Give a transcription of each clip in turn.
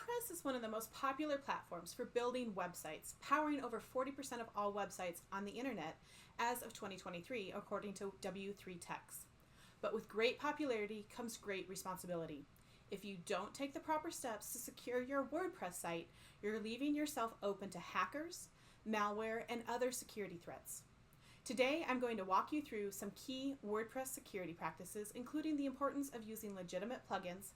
WordPress is one of the most popular platforms for building websites, powering over 40% of all websites on the internet as of 2023, according to W3 Techs. But with great popularity comes great responsibility. If you don't take the proper steps to secure your WordPress site, you're leaving yourself open to hackers, malware, and other security threats. Today, I'm going to walk you through some key WordPress security practices, including the importance of using legitimate plugins,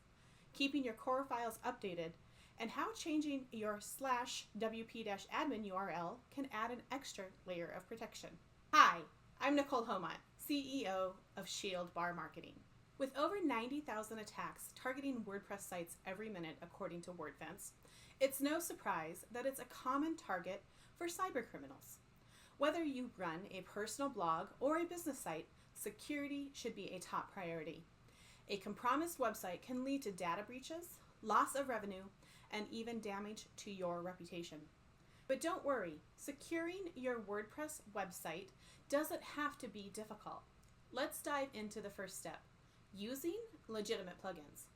keeping your core files updated, and how changing your /wp-admin URL can add an extra layer of protection. Hi, I'm Nicole Homont, CEO of Shield Bar Marketing. With over 90,000 attacks targeting WordPress sites every minute, according to WordFence, it's no surprise that it's a common target for cybercriminals. Whether you run a personal blog or a business site, security should be a top priority. A compromised website can lead to data breaches, loss of revenue, and even damage to your reputation. But don't worry, securing your WordPress website doesn't have to be difficult. Let's dive into the first step, using legitimate plugins.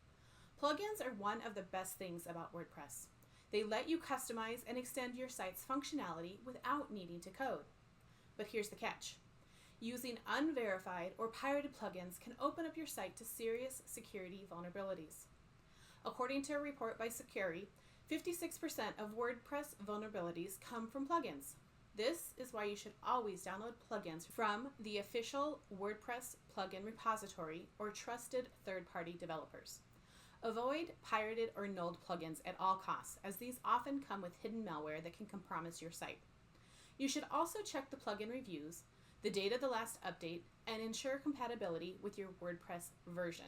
Plugins are one of the best things about WordPress. They let you customize and extend your site's functionality without needing to code. But here's the catch. Using unverified or pirated plugins can open up your site to serious security vulnerabilities. According to a report by Security, 56% of WordPress vulnerabilities come from plugins. This is why you should always download plugins from the official WordPress plugin repository or trusted third-party developers. Avoid pirated or nulled plugins at all costs, as these often come with hidden malware that can compromise your site. You should also check the plugin reviews, the date of the last update, and ensure compatibility with your WordPress version.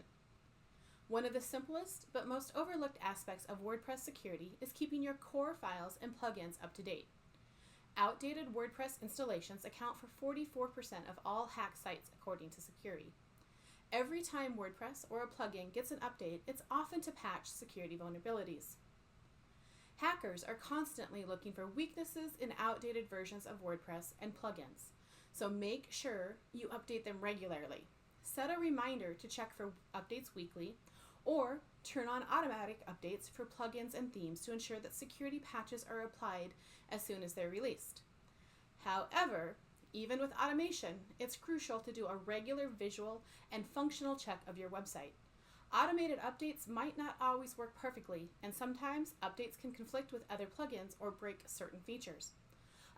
One of the simplest but most overlooked aspects of WordPress security is keeping your core files and plugins up to date. Outdated WordPress installations account for 44% of all hacked sites, according to Security. Every time WordPress or a plugin gets an update, it's often to patch security vulnerabilities. Hackers are constantly looking for weaknesses in outdated versions of WordPress and plugins, so make sure you update them regularly. Set a reminder to check for updates weekly, or turn on automatic updates for plugins and themes to ensure that security patches are applied as soon as they're released. However, even with automation, it's crucial to do a regular visual and functional check of your website. Automated updates might not always work perfectly, and sometimes updates can conflict with other plugins or break certain features.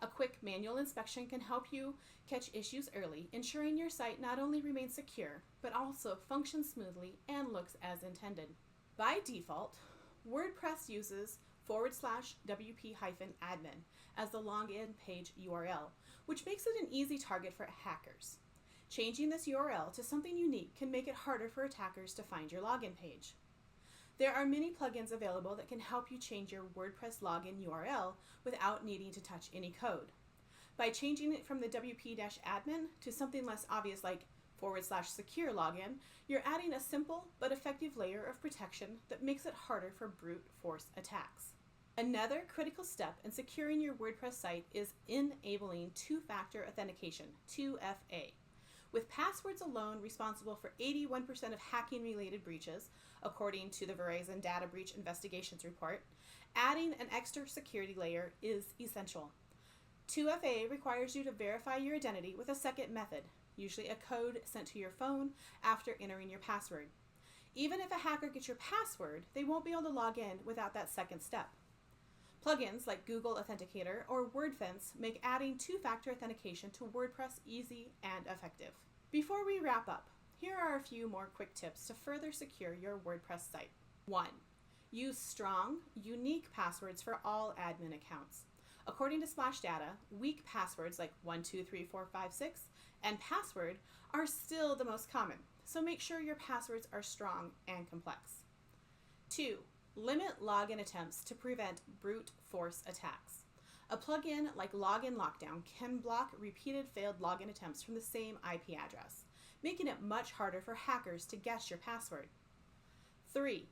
A quick manual inspection can help you catch issues early, ensuring your site not only remains secure, but also functions smoothly and looks as intended. By default, WordPress uses /wp-admin as the login page URL, which makes it an easy target for hackers. Changing this URL to something unique can make it harder for attackers to find your login page. There are many plugins available that can help you change your WordPress login URL without needing to touch any code. By changing it from the WP-admin to something less obvious like /secure login, you're adding a simple but effective layer of protection that makes it harder for brute force attacks. Another critical step in securing your WordPress site is enabling two-factor authentication, 2FA. With passwords alone responsible for 81% of hacking-related breaches, according to the Verizon Data Breach Investigations Report, adding an extra security layer is essential. 2FA requires you to verify your identity with a second method, usually a code sent to your phone after entering your password. Even if a hacker gets your password, they won't be able to log in without that second step. Plugins like Google Authenticator or WordFence make adding two-factor authentication to WordPress easy and effective. Before we wrap up, here are a few more quick tips to further secure your WordPress site. 1. Use strong, unique passwords for all admin accounts. According to Splashdata, weak passwords like 123456 and password are still the most common, so make sure your passwords are strong and complex. 2. Limit login attempts to prevent brute force attacks. A plugin like Login Lockdown can block repeated failed login attempts from the same IP address, making it much harder for hackers to guess your password. 3.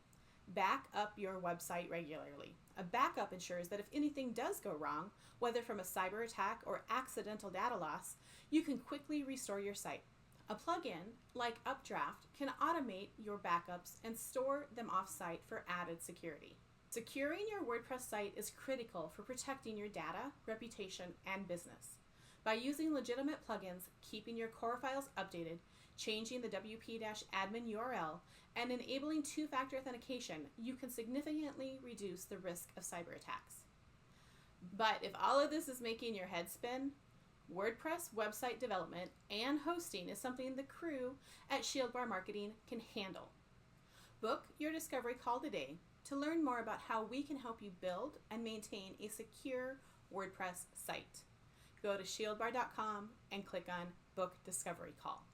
Back up your website regularly. A backup ensures that if anything does go wrong, whether from a cyber attack or accidental data loss, you can quickly restore your site. A plugin like Updraft can automate your backups and store them off-site for added security. Securing your WordPress site is critical for protecting your data, reputation, and business. By using legitimate plugins, keeping your core files updated, changing the WP-admin URL, and enabling two-factor authentication, you can significantly reduce the risk of cyber attacks. But if all of this is making your head spin, WordPress website development and hosting is something the crew at Shield Bar Marketing can handle. Book your discovery call today to learn more about how we can help you build and maintain a secure WordPress site. Go to shieldbar.com and click on Book Discovery Call.